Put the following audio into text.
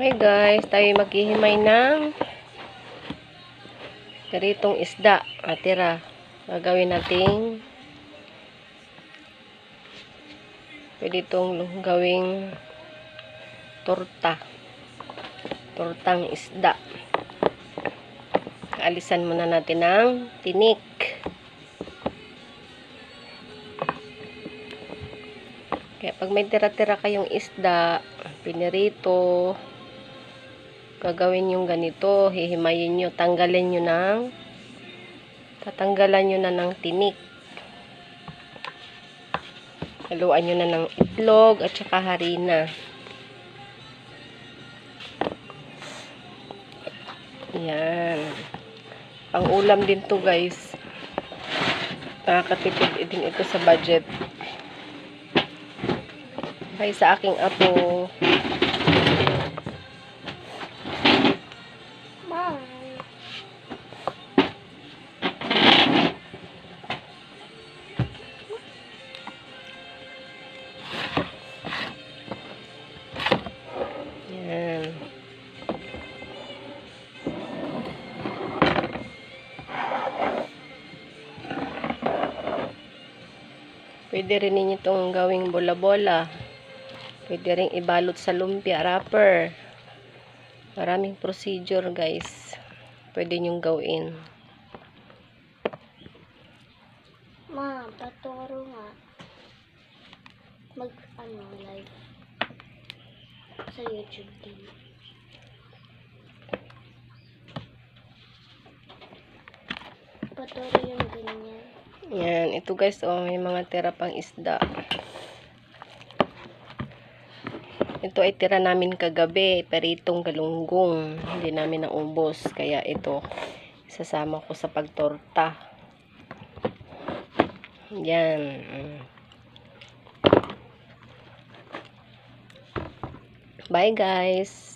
Okay guys, tayo maghihimay ng garitong isda. Tira. Gagawin nating pwede itong gawing torta. Tortang isda. Alisan muna natin ng tinik. Kaya pag may tira-tira kayong isda, pinirito, gagawin yung ganito, hihimayin nyo, tatanggalan nyo na ng tinik. Haluan nyo na ng itlog at saka harina. Yan. Pang ulam din to guys. Nakakatipid din ito sa budget. Kaya sa aking apo. Yan. Pwede rin ninyo itong gawing bola-bola. Pwede rin ibalot sa lumpia wrapper. Maraming procedure guys. Pwede nyong gawin. Ma, paturo nga. Live sa YouTube din. Paturo yung ganyan. Yan. Ito guys, oh, may mga tira pang isda. Ito ay tira namin kagabi. Peritong galunggong. Hindi namin naubos. Kaya ito, isasama ko sa pagtorta. Yan. Bye guys.